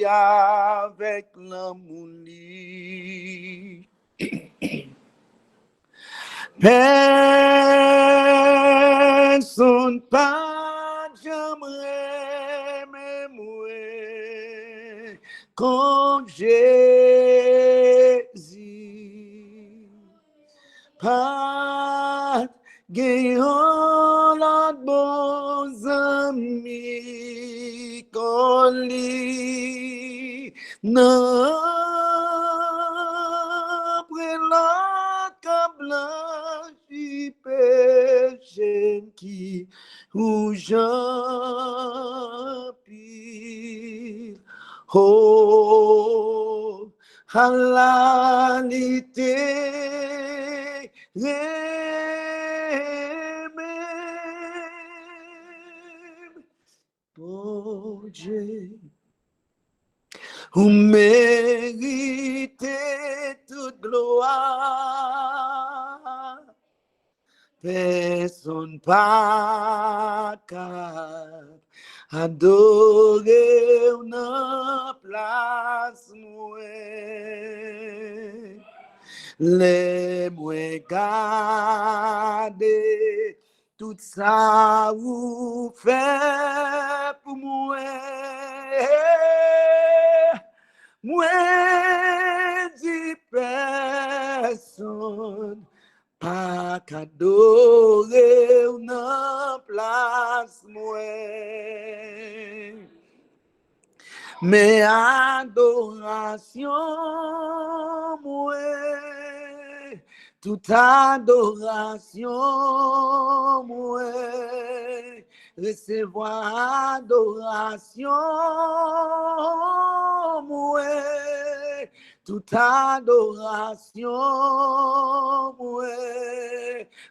li avec l'amour li. Personne pas jamais m'aimer comme Jésus. Pas gagnant l'autre bons amis qu'on lit. Non, après la blanche péché qui ou Jean pile. Oh, halalité, oh Dieu, vous méritez toute gloire. Personne pas capable adorer une place moi. Les moi garder tout ça vous fait pour moi. Moi dis personne pas qu'adorer une place moi. Mais adoration moi, toute adoration moi, recevoir adoration moi, toute adoration moi,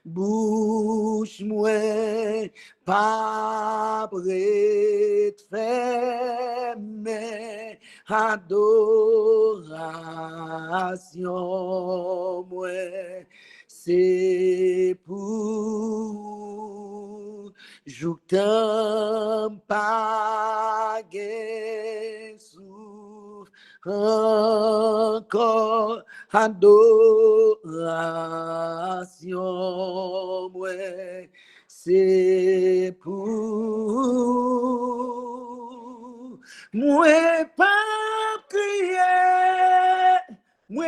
bouche moi, pas prêt de faire mais adoration moi, c'est pour j'outem pas encore adoration moi, c'est pour moi pas crier, moi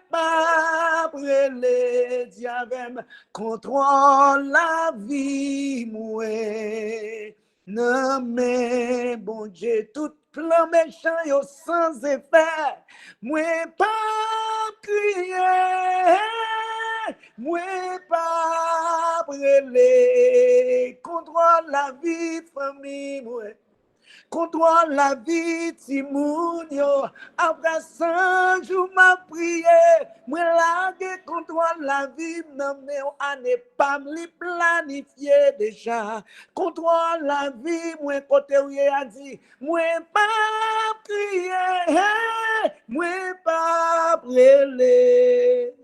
pas brûler diable contrôle la vie moi. Non mais bon Dieu tout plan méchant yo sans effet. Moi pas crier, moi pas brûler contrôle la vie famille moi. Contrôle la vie ti moun yo. Après 100 jours m'a prié, moi lague contrôle la vie nan mais année pas li planifié déjà. Contrôle la vie moi côté où a dit moi pas prier, moi pas brûler.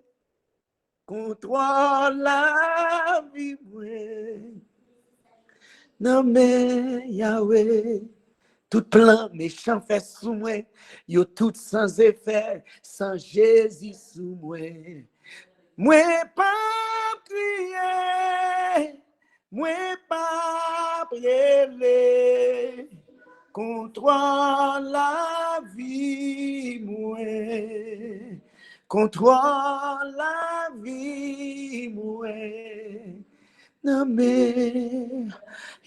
Contrôle la vie moi. Non mais Yahweh tout plan méchant fait sous moi, yo tout sans effet, sans Jésus sous moi. Moi pas crier, moi pas brûler, contrôle la vie moi, contrôle la vie moi. Non mais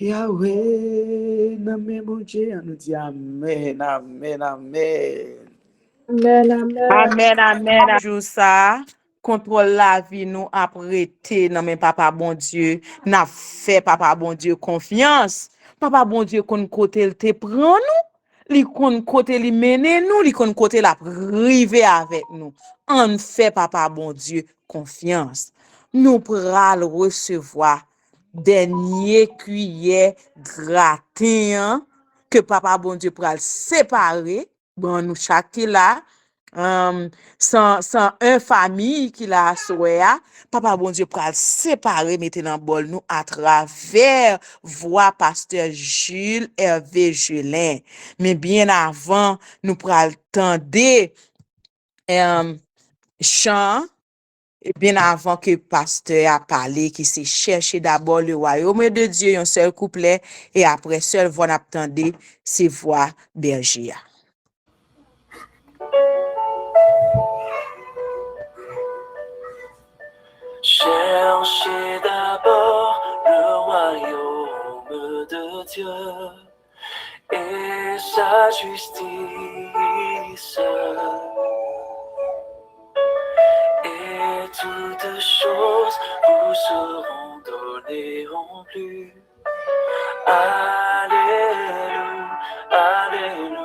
Yahweh, non mais mon Dieu, on nous dit Amen, Amen, Amen. Amen, amen. Amen, amen. Jou ça, contrôle la vie nous apprêté non mais papa bon Dieu, n'a fait papa bon Dieu confiance. Papa bon Dieu kon côté il te prend nous, li kon côté li mener nous, li kon côté la privé avec nous. On fait papa bon Dieu confiance. Nous pral recevoir dernier cuillère gratin que papa bon Dieu pral séparer bon nous chaque là sans un famille qui la soya, papa bon Dieu pral séparer mettez dans bol nous à travers voix pasteur Jules Hervé Julin. Mais bien avant nous pral tendre chant et bien avant que pasteur a parlé qui c'est chercher d'abord le royaume de Dieu un seul couplet et après seul voix n'attendez c'est voix berger. Cherchez d'abord le royaume de Dieu et sa justice, et toutes choses vous seront données en plus. Alléluia, Alléluia.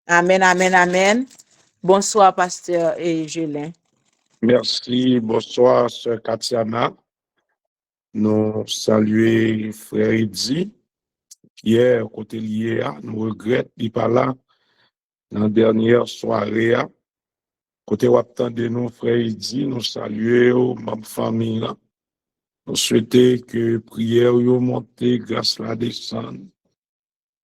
Amen, amen, amen. Bonsoir, pasteur et Julien. Merci, bonsoir, sœur Katiana. Nous saluons frère Eddy. Hier, côté lié, nous regrettons qu'il n'est pas là dans la dernière soirée. Côté waptan de nous, frère Eddy, nous saluons ma famille. Nous souhaitons que prière yo monte, grâce la descende.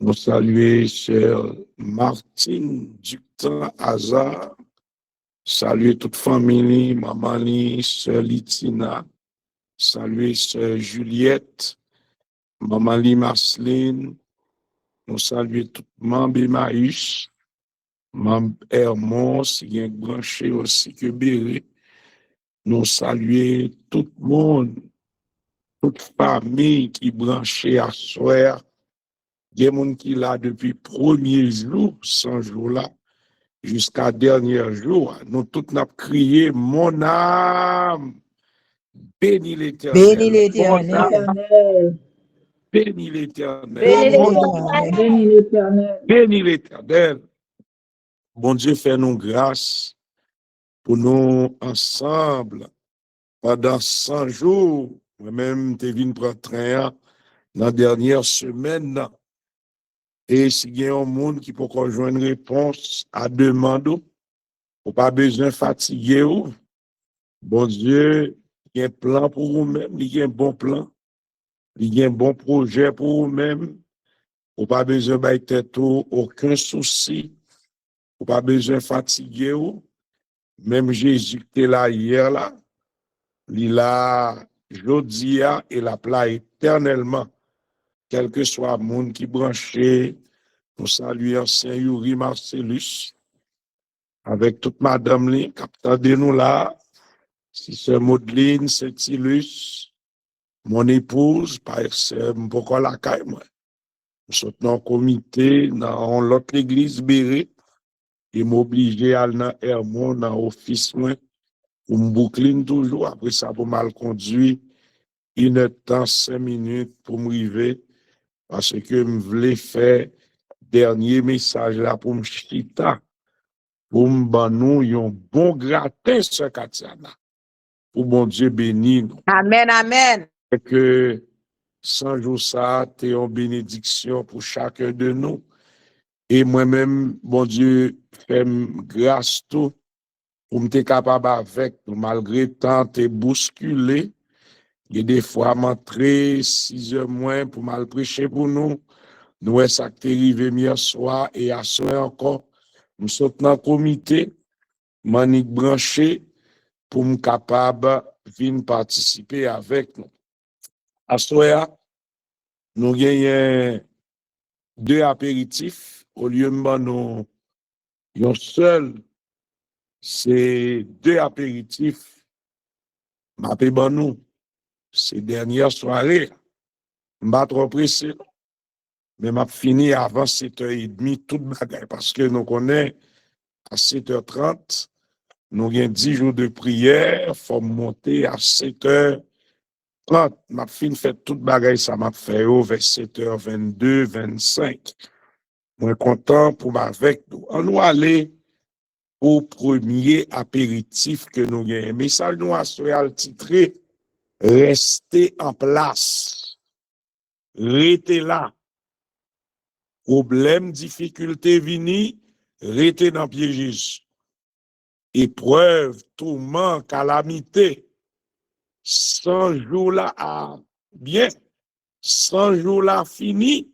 Nous saluons sœur Martine Ductan Hazard. Saluer toute famille, maman li, sœur Litina. Saluer sœur Juliette, maman li Marceline. Nous saluer tout membre Emmaüs, membre Hermon, si y a branché aussi que Béré. Nous saluer tout le monde, toute famille qui branché à soir. Il y a des gens qui là depuis premier jour, 100 jours là, jusqu'à dernier jour. Nous tous n'a crié mon âme. Bénis l'Éternel. Bénis l'Éternel. Bénis l'Éternel. Bénis l'Éternel. Bénis l'Éternel. Bénis l'Éternel. Bon Dieu, fais-nous grâce pour nous ensemble pendant 100 jours. Moi-même, je viens prendre train dans la dernière semaine. Et s'il y a un monde qui peut rejoindre une réponse à demander, ou pas besoin de fatiguer. Bon Dieu, il y a un plan pour vous-même, il y a un bon plan. Il y a un bon projet pour vous-même. Ou pas besoin de tête aucun souci. Ou pas besoin de fatiguer. Même Jésus qui était là hier, là, il a jodia et la plat éternellement. Quel que soit le monde qui branché, nous saluons Saint Yuri Marcellus, avec toute madame li, capitaine de nous là, si c'est Maudeline, c'est Tilus, mon épouse, parce que pourquoi la caille, moi. Nous sommes dans un comité, dans l'autre église Béré, et m'obliger à aller dans Hermon, dans l'office, moi, pour me boucler toujours, après ça, pour mal conduire, 1h, 5 minutes pour me arriver, parce que je voulais faire dernier message là pour me chita, pour me banou, un bon gratin, ce Katiana, pour mon Dieu béni nous. Amen, amen. Et que 100 jours ça, t'es une bénédiction pour chacun de nous. Et moi-même, bon Dieu, fait grâce tout pour me capable avec, malgré tant t'es bousculé. Il y a des fois, m'entrer 6 heures moins pour mal prêcher pour nous. Nous, ça qui est arrivé hier soir et à soir encore. Nous sommes dans le comité, manique branché, pour me capable de venir participer avec nous. À soir, nous gagnons 2 apéritifs au lieu de nous un seul. C'est 2 apéritifs. M'appelle nous ces dernières soirées. M'pas trop pressé. mais m'a fini avant 7h30 toute bagaille parce que nous connaissons à 7h30, nous avons 10 jours de prière, faut monter à 7h30. M'a fini fait toute bagaille, ça m'a fait vers 7h22, 25. Moi content pour m'avec nous. On nous aller au premier apéritif que nous gagnons. Message nous a titré Restez en place. Restez là. Problème, difficulté vini, restez dans pied Jésus. Épreuve, tourment, calamité. 100 jours là à bien. 100 jours là fini.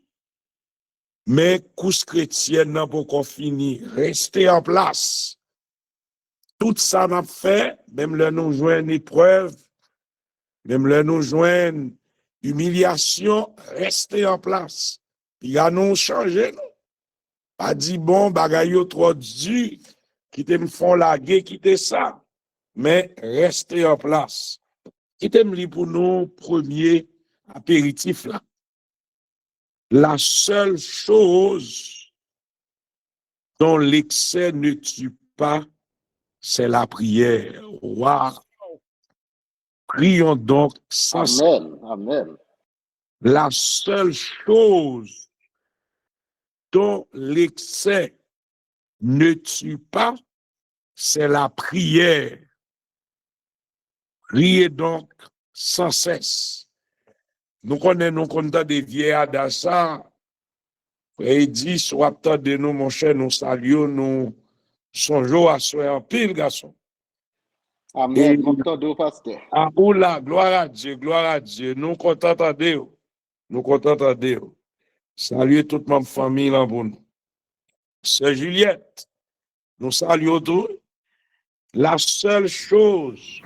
Mais course chrétienne n'a pas encore fini. Restez en place. Tout ça n'a fait, même là nous joignent épreuve, même là nous joignent humiliation, restez en place. Puis là nous changé, non? Pas dit bon, bagay yo trop dur, qui te me font laguer, quitter ça. Mais restez en place. Qui te me li pour nous premier apéritif là. La seule chose dont l'excès ne tue pas, c'est la prière. Wow. Prions donc sans Amen. Amen. La seule chose dont l'excès ne tue pas, c'est la prière. Priez donc sans cesse. Nous connaissons des vieillards d'assa. Et il dit, soit de nous, mon cher, nous saluons, nous songeons à soi en pile, garçon. Amen. Content de pasteur. Ah, oula, gloire à Dieu, gloire à Dieu. Nous contents de Dieu. Nous contents de Dieu. Saluez toute ma famille là pour nous. Sœur Juliette, nous saluons tous. La seule chose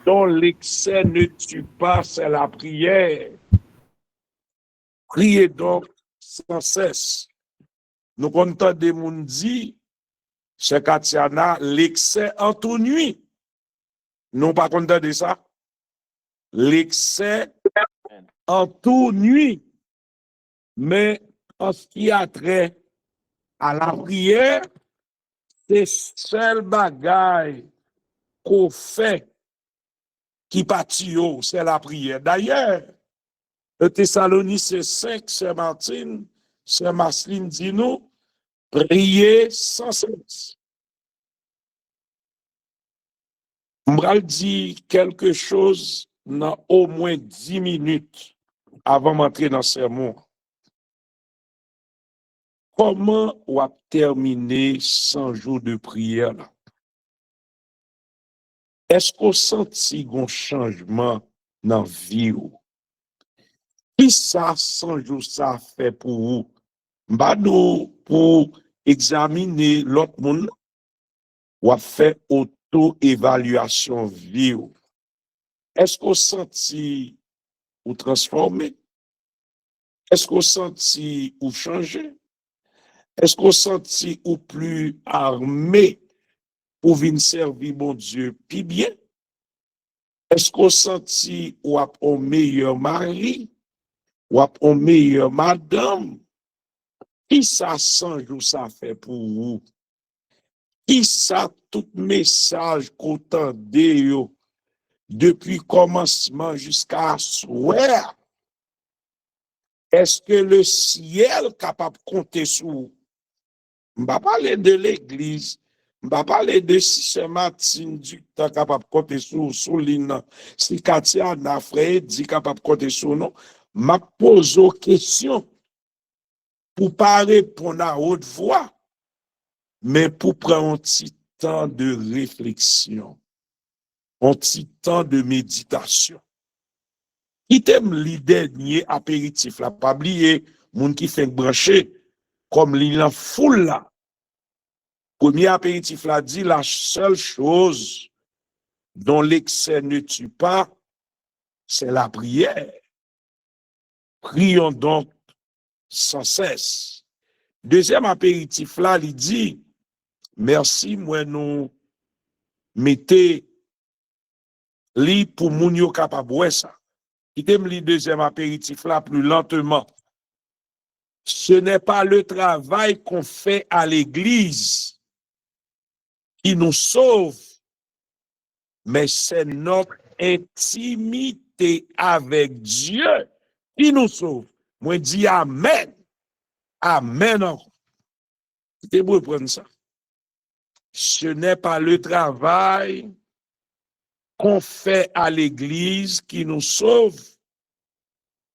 dont l'excès ne tue pas, c'est la prière. Priez donc sans cesse. Nous comptons des moun dit, c'est Katiana, l'excès en tout nuit. Nous pas content de ça. L'excès en tout nuit. Mais en ce qui a trait à la prière, c'est seul bagaille qu'on fait qui pâtit, c'est la prière. D'ailleurs, le Thessaloniciens 5, Sœur Martine, Sœur Marceline dit nous, priez sans cesse. M'bral dit quelque chose dans au moins 10 minutes avant d'entrer dans le sermon. Comment on a terminé 100 jours de prière là? Est-ce qu'on senti un changement dans la vie? Qui ça 100 jours ça fait pour vous? Mbado pour examiner l'autre monde, ou a fait auto-évaluation vie. Est-ce qu'on senti ou transformé? Est-ce qu'on senti ou changé? Est-ce qu'on senti ou plus armé pour venir servir mon Dieu puis bien? Est-ce qu'on senti ou a un meilleur mari? Ou a un meilleur madame? Qui ça 100 jours ça fait pour vous? Qui ça tout message qu'on tendait yo depuis commencement jusqu'à soir? Est-ce que le ciel capable de compter sur vous? Je ne vais pas parler de l'église, je ne vais pas parler de si c'est Martine du temps capable de compter sur l'île, si Katia Nafré dit capable de compter sur nous. Je pose une question pour ne pas répondre à haute voix, mais pour prendre un petit temps de réflexion, un petit temps de méditation. Qui t'aime le dernier apéritif là, pas oublier, moun qui fait brancher, comme l'île foule là. Premier apéritif là dit la seule chose dont l'excès ne tue pas, c'est la prière. Prions donc sans cesse. Deuxième apéritif là, il dit, merci, moi nous mettez li pour moun yo capable ça. Il t'aime le deuxième apéritif là plus lentement. ce n'est pas le travail qu'on fait à l'église qui nous sauve, mais c'est notre intimité avec Dieu qui nous sauve. Moi, dis Amen. Amen. C'est pour prendre ça. Ce n'est pas le travail qu'on fait à l'église qui nous sauve,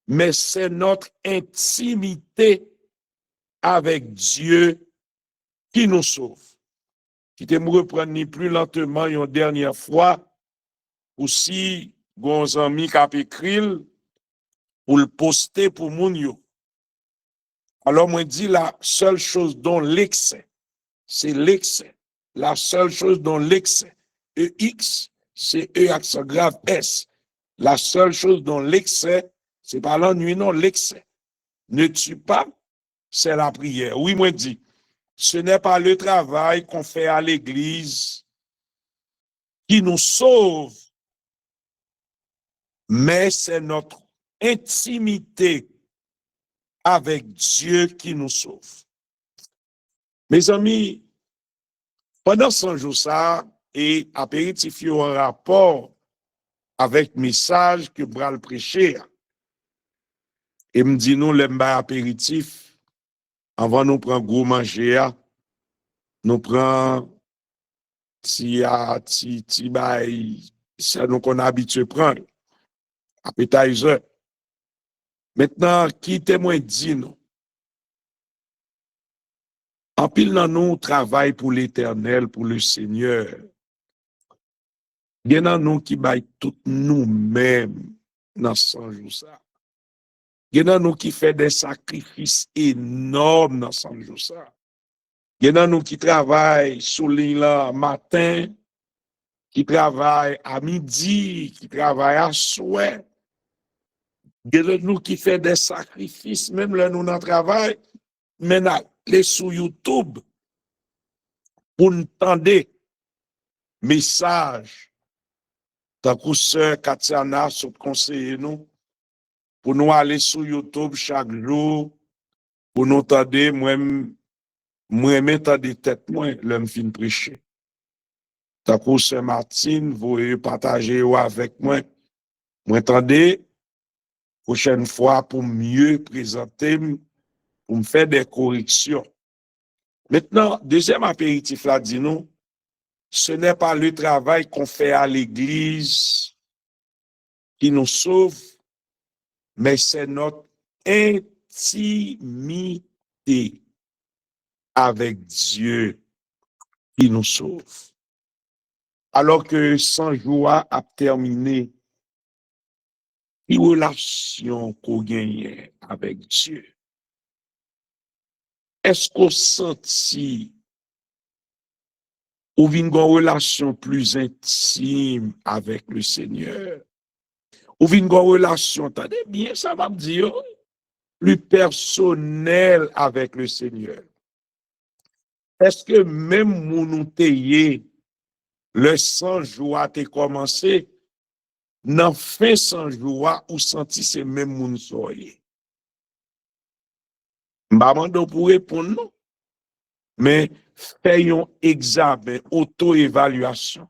mais c'est notre intimité avec Dieu qui nous sauve. Qui te me reprendre ni plus lentement une dernière fois, aussi, gon ami qui a écrit pour le poster pour moun yo. Alors, moi, dis la seule chose dont l'excès, c'est l'excès. La seule chose dont l'excès, EX, c'est E accent grave S. La seule chose dont l'excès, c'est pas l'ennui, non, l'excès. Ne tue pas, c'est la prière. Oui, moi, dis, ce n'est pas le travail qu'on fait à l'église qui nous sauve, mais c'est notre intimité avec Dieu qui nous sauve. Mes amis, pendant 100 jours ça, et apéritif en rapport avec le message que Bral prêcher, et me dit nous l'aime apéritif, avant nous prendre gros manger, nous prend si ça nous qu'on habitué prendre appetizer. Maintenant, qui témoin dit nous? En pile dans nous travail pour l'Éternel, pour le Seigneur. Il y en a nous qui baillent tout nous-mêmes dans 100 jours ça. Il y en a nous qui fait des sacrifices énormes dans 100 jours ça. Il y en a nous qui travaillent sous l'île matin, qui travaillent à midi, qui travaillent à soir. Il y en a nous qui fait des sacrifices, même là nous dans le travail, maintenant, les sur YouTube, pour nous entendre message, tant que sœur Katiana sur conseiller nous, pour nous aller sur YouTube chaque jour, pour nous entendre, moi, m'entendre tête, moi, l'homme fin prêcher. Tant que sœur Martine, vous partager avec moi, moi, entendez, prochaine fois, pour mieux présenter, pour me faire des corrections. Maintenant, deuxième apéritif là, dit nous, ce n'est pas le travail qu'on fait à l'église qui nous sauve, mais c'est notre intimité avec Dieu qui nous sauve. Alors que 100 jours a terminé, une relation qu'on gagne avec Dieu. Est-ce qu'on sentit ou une relation plus intime avec le Seigneur? Ou une relation, attendez bien, ça va me dire, plus personnelle avec le Seigneur. Est-ce que même mon teyé, le 100 jours a commencé, dans fin 100 jours, ou senti c'est même mon soye? M'bamando pour répondre non. Mais faisons examen, auto-évaluation.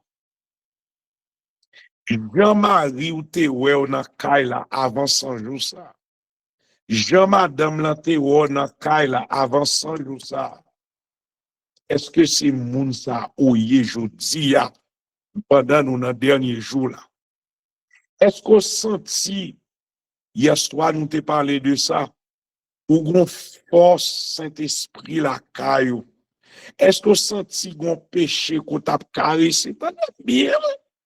Jean-Marie ou te wè ou nan kay la avant 100 jours ça. Jean-Madame la te wè ou nan kay la avant 100 jours ça. Est-ce que c'est moun ça ou yé jodi ya pendant nous nan dernier jour là? Est-ce qu'on senti hier soir nous te parlé de ça? Ou gon force Saint-Esprit la caillou? Est-ce qu'on senti gon péché qu'on t'a caressé? T'as bien,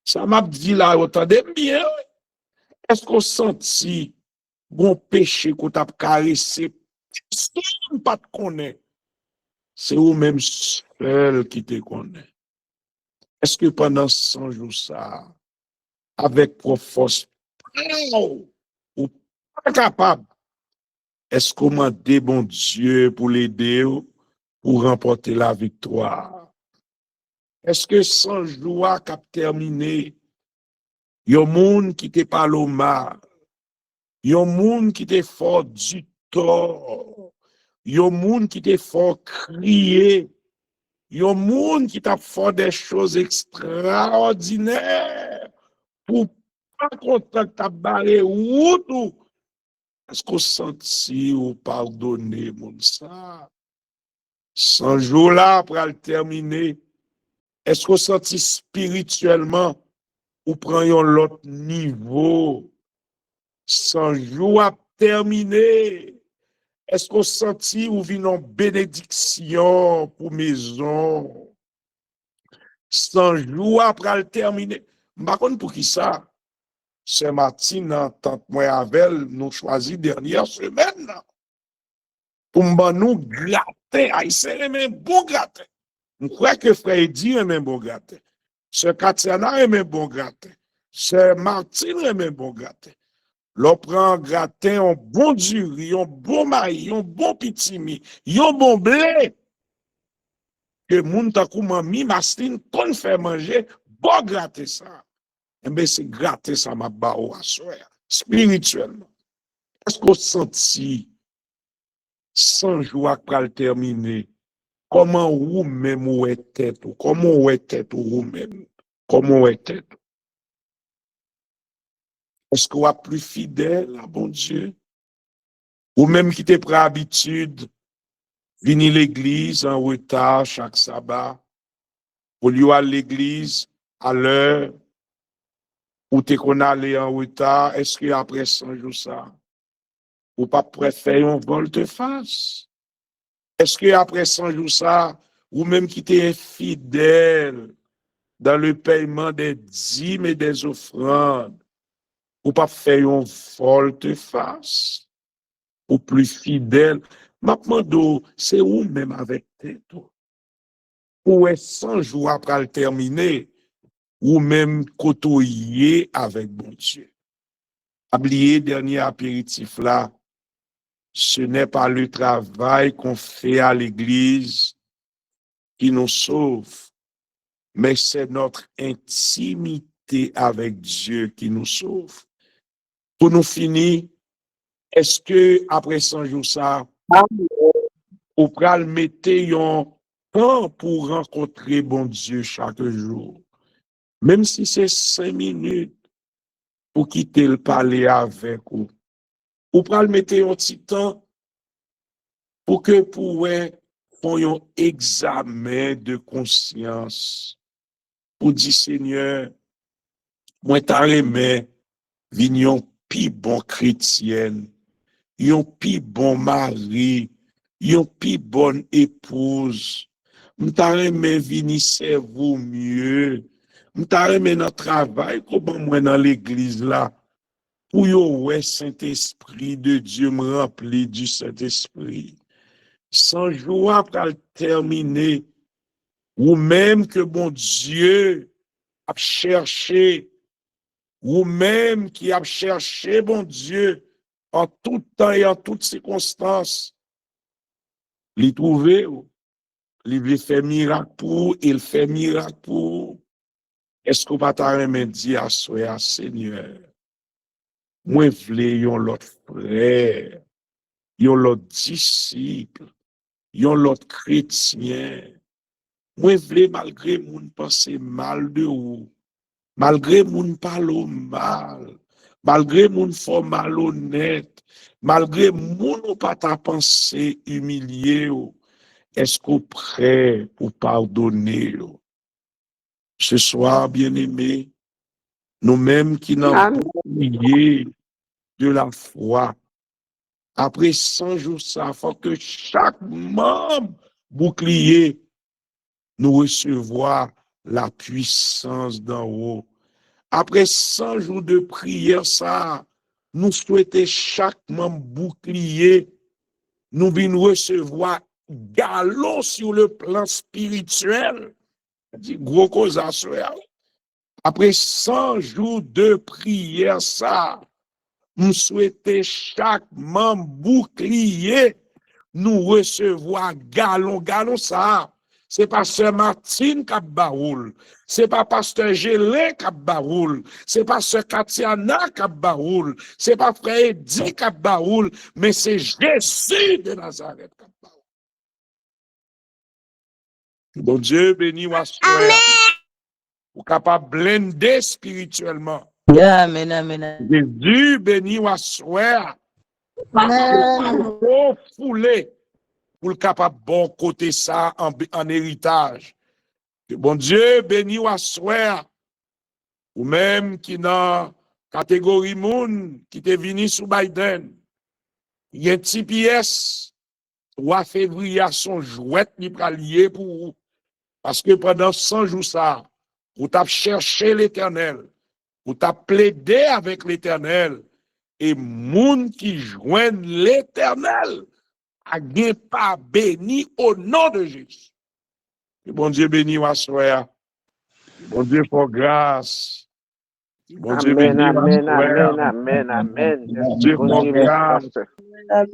ça m'a dit là, t'as bien. Est-ce qu'on senti gon péché qu'on t'a caressé? Si on pas te connaît, c'est ou même seul qui te connaît. Est-ce que pendant 100 jours ça, avec force, ou pas capable, est-ce qu'on m'a dit bon Dieu pour l'aider pour remporter la victoire? Est-ce que 100 jours a terminé, yon moun qui te parle au mal, yon moun qui te fort du tort, Yon moun qui te fort crier. Yon moun qui t'a fait des choses extraordinaires pour pas content que t'as barré route ou est-ce qu'on senti ou pardonner moun ça? 100 jours là après le terminer, est-ce qu'on senti spirituellement ou prend yon l'autre niveau? 100 jours à terminer. Est-ce qu'on senti ou vit en bénédiction pour maison? 100 jours après le terminer. Par contre, pour qui ça? C'est Martine, tante moi avec nous choisi dernière semaine. Pour nous gratter, haïtien aime bon gratter. Je crois que frère Eddy aime bon gratter. Sœur Katiana aime bon gratter. Sœur Martine aime bon gratter. L'on prend gratin, un bon duri, un bon maïs, un bon pitimi, un bon blé. Que moun takou mami, Masline, qu'on fait manger, bon gratter ça. Eh bien, c'est gratter ça, ma bao à soi, spirituellement. Est-ce qu'on senti 100 jours après le terminer? Comment vous même ou est tête ou comment ou est tête ou vous même? Comment ou est tête? Est-ce qu'on est plus fidèle à bon Dieu? Ou même qui t'es pris habitude, venir l'église en retard chaque sabbat, au lieu à l'église à l'heure, ou t'es qu'on allait en retard, est-ce que après 100 jours ça, ou pas préférer un volte-face? Est-ce que après 100 jours ça, ou même qui t'es infidèle dans le paiement des dîmes et des offrandes, ou pas faire un volte-face, ou plus fidèle, maintenant, c'est où même avec tête, ou est 100 jours après le terminer, ou même côtoyer avec bon Dieu. Oubliez dernier apéritif là, ce n'est pas le travail qu'on fait à l'église qui nous sauve, mais c'est notre intimité avec Dieu qui nous sauve. Pour nous finir, est-ce que après 100 jours ça, ou pral mettre un temps pour rencontrer bon Dieu chaque jour, même si c'est 5 minutes pour quitter le palais avec vous, ou pral mettre un petit temps pour que pouvoir faire un examen de conscience pour dire Seigneur, moi t'as aimé vignon pi bon chrétienne, yon pi bon mari, yon pi bonne épouse. M'ta aimé vini servir mieux. M'ta aimé dans travail comme moi dans l'église là. Pour yo ouais Saint-Esprit de Dieu me rempli du Saint-Esprit. 100 jours après terminer, ou même que bon Dieu a cherché, ou même qui a cherché bon Dieu en tout temps et en toutes circonstances, il trouvé, il fait miracle pour, il fait miracle pour. Est-ce qu'on va t'arrêter dire à soi, Seigneur, moi v'lais yon l'autre frère, yon l'autre disciple, yon l'autre chrétien, moi v'lais malgré moun pense mal de ou, malgré moun parle mal, malgré moun fò malhonnête, malgré moun ou pas ta pensée humilié ou, est-ce qu'on prêt pour pardonner ou? Ce soir, bien-aimés, nous-mêmes qui n'avons pas prié de la foi, après 100 jours, ça faut que chaque membre bouclier nous recevoir la puissance d'en haut. Après 100 jours de prière, ça, nous souhaitons chaque membre bouclier, nous venons recevoir galon sur le plan spirituel. Gros cause à soi. Après 100 jours de prière, ça, nous souhaitons chaque membre bouclier, nous recevoir galon. Galon, ça, c'est pasteur Martine qui a baroul, c'est pas pasteur Gélin qui a baroul, c'est pasteur Katiana qui a baroul, c'est pas frère Eddy qui a baroul, mais c'est Jésus de Nazareth qui a baroul. Bon Dieu béni ou assoir, ou capable blender spirituellement. Amen, amen. Jésus béni ou assoir, foulé pour le capable bon côté ça en héritage. Que bon Dieu béni ou assoir, ou même qui dans catégorie moun qui te venu sous Biden, il y a un petit pièce 3 février à son jouet ni lié pour vous. Parce que pendant 100 jours ça, vous t'avez cherché l'Éternel, vous t'avez plaidé avec l'Éternel, et moun qui joignent l'Éternel a bien pas béni au nom de Jésus. Que bon Dieu béni ou assoir. Bon Dieu pour grâce. Bon Dieu béni ou assoir. Amen. Bon Dieu pour grâce.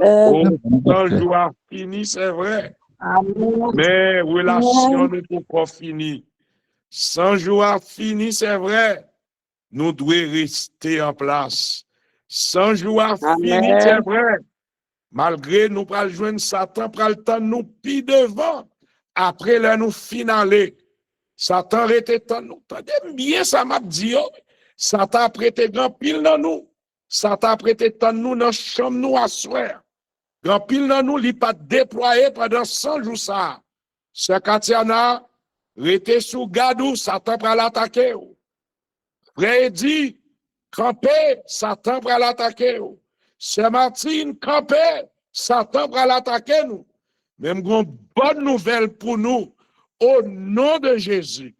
Oh, 100 jours a fini, c'est vrai. Mais relation n'est pas encore finie. 100 jours a fini, c'est vrai. Nous devons rester en place. 100 jours a fini, c'est vrai. Malgré nous pral joindre Satan, pral temps nous pi devant. Après là, nous finalé. Satan rete temps nous. Tendez bien ça m'a dit. Satan a prêté grand pile dans nous. Satan a prêté temps nous dans chambre nous à soir. Grand pile dans nous, il pas déployé pendant 100 jours ça. Ce Katiana, rete sous gadou, Satan pral attaquer. Frère dit, camper, Satan pral attaquer. C'est Martine, camper, Satan pral attaquer nous. Même une bonne nouvelle pour nous, au nom de Jésus.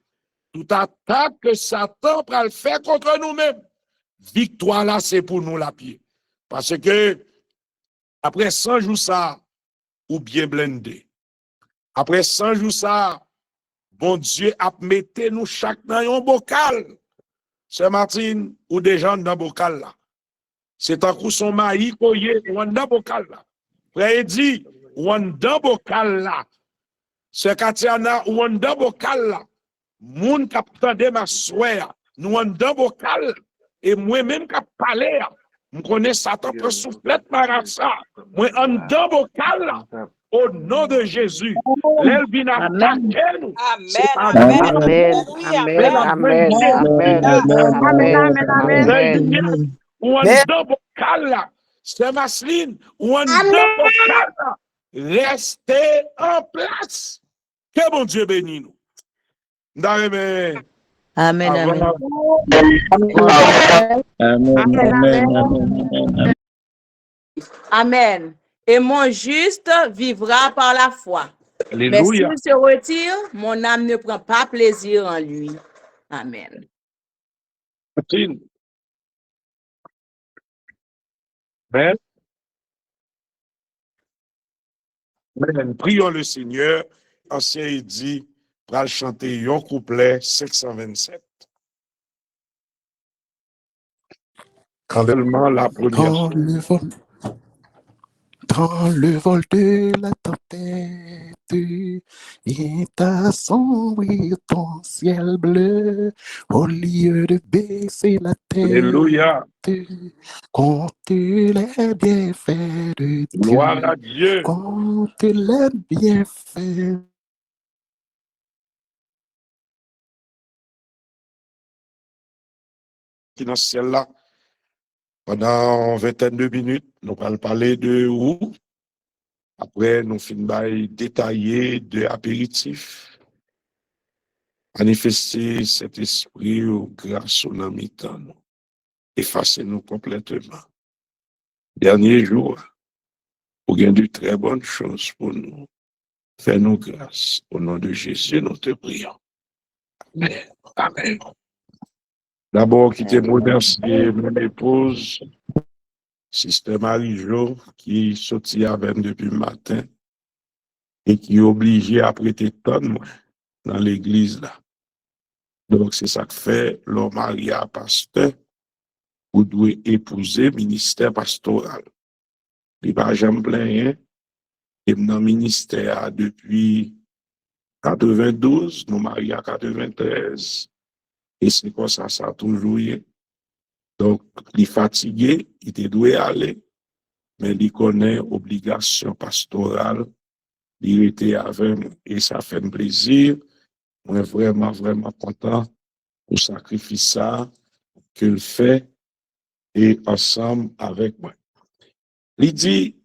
Toute attaque que Satan pral faire contre nous-mêmes, victoire là, c'est pour nous la pied. Parce que, après 100 jours ça, ou bien blindé. Après 100 jours ça, bon Dieu a metté nous chaque dans un bocal. C'est Martine, ou des gens dans bocal là. C'est un coup son mari koye, ou dans bocal là. Frère dit, ou dans bocal là. C'est Katiana, ou dans bocal là. Moun kap tande ma soeur, nous dans bocal. Et moi-même kap parler. Je connais Satan pour soufflette marasa. Moi, en dans bocal là. Au nom de Jésus, l'Elvin a attaqué nous. Amen. Ou en dans bocal là. C'est Masseline, ou en dans bocal là. Restez en place. Que bon Dieu bénisse nous. Amen. Amen, amen. Amen. Et mon juste vivra par la foi. Mais Alléluia. s'il se retire, mon âme ne prend pas plaisir en lui. Amen. Amen. Amen. Amen. Prions le Seigneur. Ancien il dit, pour chanter un couplet 527. Quand tellement la première Dans le vol de la tempête, il t'a sombré ton ciel bleu, au lieu de baisser la tête. Alléluia. Compte les bienfaits de Dieu. Gloire à Dieu. Compte les bienfaits. Qui dans ce ciel-là, pendant 22 minutes, nous allons parler de où. Après, nous finissons détailler de apéritifs. Manifester cet esprit grâce au nom de effacer-nous complètement. Dernier jour, pour gagner de très bonnes choses pour nous. Fais-nous grâce. Au nom de Jésus, nous te prions. Amen. Amen. D'abord, qui te remercier mon épouse, Sister Marie-Jo, qui sortit avec depuis le matin et qui est obligée à prêter tant dans l'église là. Donc, c'est ça que fait l'homme marié à pasteur, vous devez épouser ministère pastoral. Il va jamais plein, et dans le ministère depuis 92, nous mariés à 93. Et c'est comme ça a toujours eu. Donc, il est fatigué, il était doué aller, mais il connaît obligation pastorale, il était avec nous. Et ça fait un plaisir. On est vraiment, vraiment content pour sacrifice ça qu'il fait et ensemble avec moi. Il dit,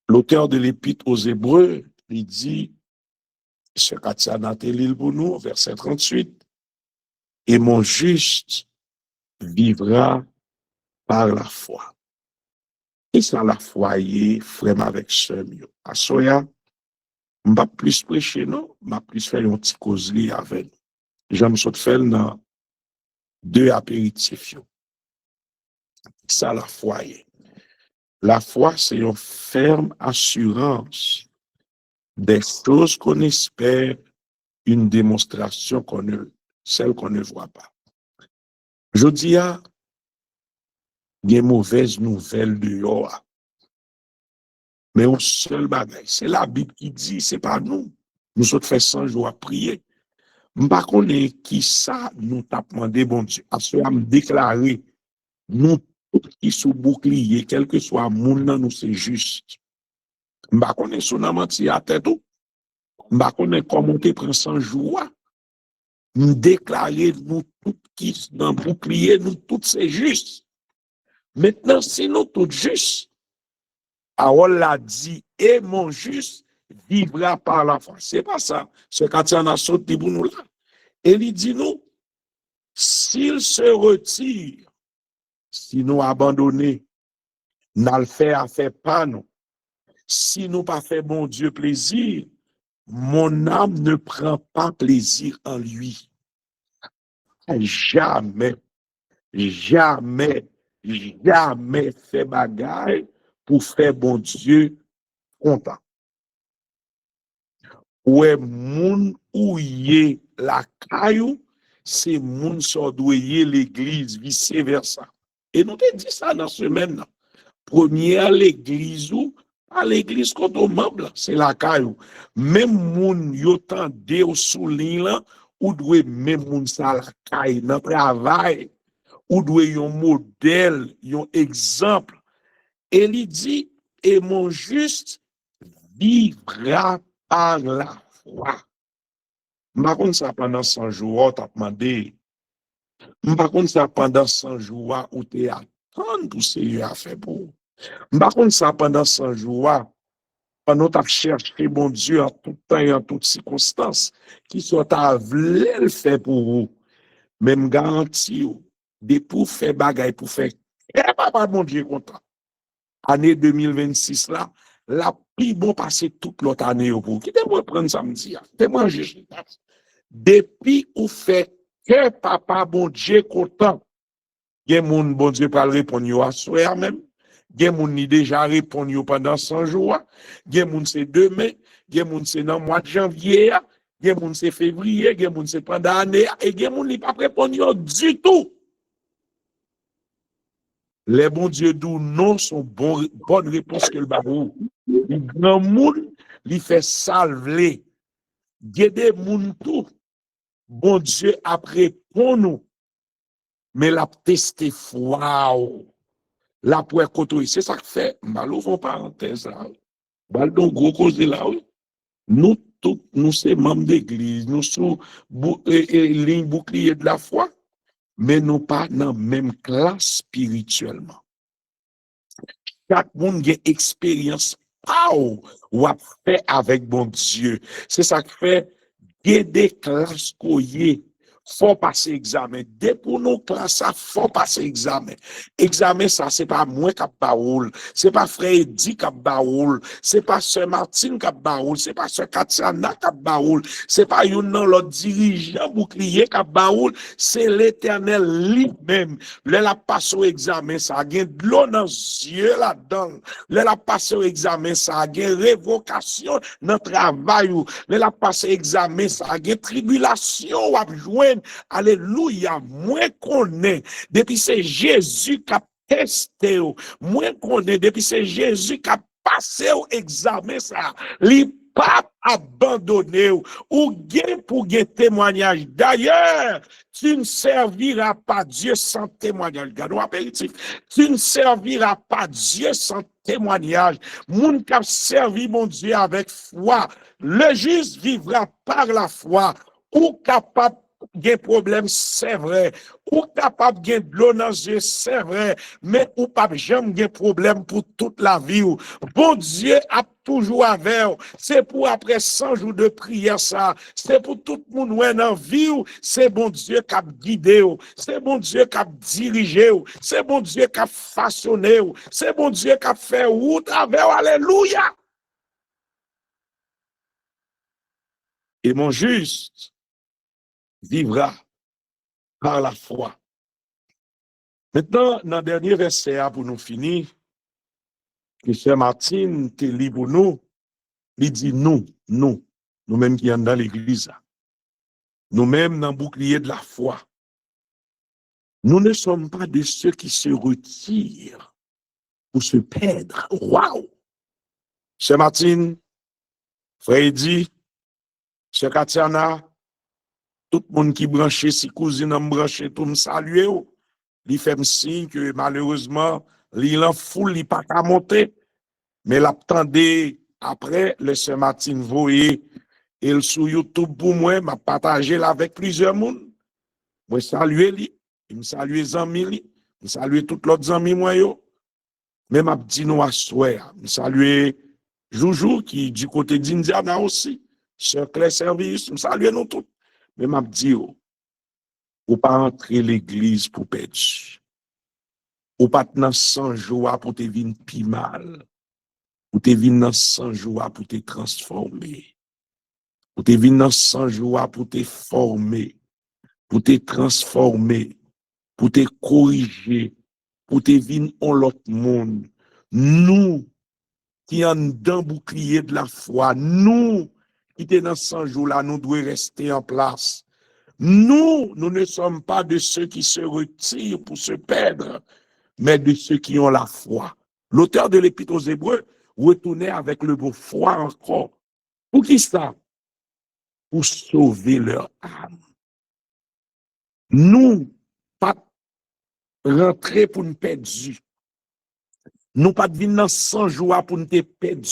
l'auteur de l'Épître aux Hébreux, il dit, ce Katia Nathalie pour nous, verset 38, et mon juste vivra par la foi. Et ça, la foi, y est, frère avec sœur. À Soya, je ne vais plus prêcher, non, je vais plus faire une petite causerie avec nous. J'aime ça faire dans 2 apéritifs. Ça, la foi, y est. La foi, c'est une ferme assurance des choses qu'on espère, une démonstration celle qu'on ne voit pas. Je dis, il y a des mauvaises nouvelles dehors. Mais un seul bagage, c'est la Bible qui dit, c'est pas nous. Nous sommes fait 100 jours à prier. Par contre, qui ça nous t'a demandé, bon Dieu, à ce moment déclaré, nous tous qui sous bouclier, quel que soit monde, nous c'est juste. Par contre, nous sommes menti à tête tout. Par contre, comment tu prends 100 jours, nous déclarer, nous tous qui dans bouclier, nous tous c'est juste. Maintenant, si nous tous juste, parole l'a dit, et mon juste vivra par la foi. C'est pas ça. Ce qu'Atian a sauté pour nous là. Et il dit nous, s'il se retire, si nous abandonnons, n'a le fait à faire pas nous. Si nous pas fait bon Dieu plaisir, mon âme ne prend pas plaisir en lui. Jamais, jamais, jamais fait bagaille pour faire bon Dieu content. Ouais, moun ouye la caillou, c'est moun sordouye l'église, vice versa. Et nous te dit ça dans ce semaine. Première l'église ou pas l'église qu'on est membre, c'est la caillou. Même moun yo tande ou souligne là, ou doit même moun sa la caille dans travail, ou doit yon modèle, yon exemple. Et il dit, et mon juste vivra par la foi. Par contre, ça pendant 100 jours, tu as demandé. Par contre, ça pendant 100 jours, où tu attends pour ce à faire pour. Par contre, ça pendant 100 jours, pendant que tu as cherché bon Dieu en tout temps et en toutes circonstances, qui soit à le faire pour vous. Même garantie, des pour faire bagaille, pour faire, papa bon Dieu content. Année 2026 là, la plus bon passer toute l'autre année pour qui te moi prendre samedi te manger depuis ou fait que papa bon Dieu content gen moun bon Dieu pas répondre yo à soir même gen moun ni déjà répondre yo pendant 100 jours gen moun c'est demain gen moun c'est dans mois de janvier gen moun c'est février gen moun c'est pendant année et gen moun ni pas répondre yo du tout. Les bons dieux d'où non sont bonne réponse que le babou. Le grand monde, il fait salver. Guéder moun tout. Bon Dieu après pour nous. Mais la testé waouh. La pour côté, c'est ça que fait. Malou font parenthèse là. Bal donc gros cause là. Nous tous nous c'est membres d'église, nous sous ligne bouclier de la foi. Mais nous pas dans la même classe spirituellement. Chaque monde a une expérience ou a fait avec bon Dieu. C'est ça qui fait des classes qu'on y faut passer examen. Dès pour nos classes, ça faut passer examen. Examen, ça, c'est pas moi qui baoul, c'est pas frère Eddy qui baoul, c'est pas sœur Martine qui baoul, c'est pas sœur Katiana qui baoul, c'est pas yon nan l'autre dirigeant bouclier qui baoul, c'est l'Éternel lui-même. La passe au examen, ça a de l'eau dans les yeux là-dedans. La passe au examen, ça a révocation dans le travail. La passe au examen, ça a tribulation à joindre. Alléluia, moins qu'on est, depuis c'est Jésus qui a testé, moins qu'on est, depuis c'est Jésus qui a passé au examen, ça, il pas abandonner ou gain pour gain témoignage. D'ailleurs, tu ne serviras pas Dieu sans témoignage. Regarde, apéritif. Tu ne serviras pas Dieu sans témoignage. Moun qui a servi mon Dieu avec foi. Le juste vivra par la foi. Ou capable de problème, c'est vrai. Ou capable de l'eau dans les yeux, c'est vrai. Mais ou pas jamais de problème pour toute la vie. Bon Dieu a toujours avec. C'est pour après 100 jours de prière ça. C'est pour tout le monde ouais dans vie. C'est bon Dieu qui a guidé. C'est bon Dieu qui a dirigé. C'est bon Dieu qui a façonné. C'est bon Dieu qui a fait route avec. Alléluia. Et mon juste vivra par la foi. Maintenant, dans le dernier verset, pour nous finir, que Sœur Martine te lit pour nous, il dit nous-mêmes qui sommes dans l'église, nous-mêmes dans le bouclier de la foi, nous ne sommes pas de ceux qui se retirent pour se perdre. Waouh! Sœur Martine, Freddy, Sœur Katiana, tout le monde qui branché, si cousine me branché, tout me salue. Il fait me signe que malheureusement, il en foule, il pas qu'à monter. Mais l'attendait après, le Sœur Martine voyait, et sur YouTube pour moi, m'a partagé avec plusieurs monde. Moi, saluer lui, il me salue les amis, il me salue tous les autres amis, moi, yo. Mais m'a dit nous à soir, me salue Joujou, qui du côté d'Indiana aussi, Sœur Claire Service, me salue nous tous. Mais m'a dit, ou pas entrer l'église pour perdre. Ou pas dans 100 jours pour te vivre pi mal. Ou te vivre dans 100 jours pour te transformer. Ou te vivre dans 100 jours pour te former. Pour te transformer. Pour te corriger. Pour te vivre en l'autre monde. Nous, qui en dans bouclier de la foi, nous, qui sommes dans 100 jours là, nous devons rester en place. Nous ne sommes pas de ceux qui se retirent pour se perdre, mais de ceux qui ont la foi. L'auteur de l'Épître aux Hébreux retournait avec le mot foi encore. Pour qui ça? Pour sauver leur âme. Nous, pas rentrer pour nous perdre. Nous pas venir dans 100 jours pour nous perdre.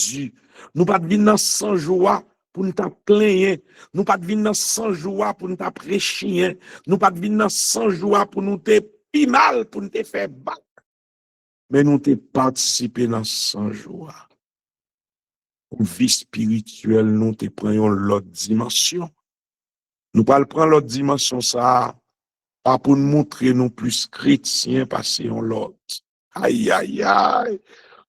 Nous pas venir dans 100 jours pour nous plaindre. Nous pas venir dans 100 jours pour nous prêcher. Nous pas venir dans 100 jours pour nous te pi mal, pour nous te faire battre. Mais nous te participer dans 100 jours. Pour vie spirituelle, nous te prenons l'autre dimension. Nous pas prendre l'autre dimension ça, pas pour nous montrer nous plus chrétiens passer en l'autre. Aïe, aïe, aïe.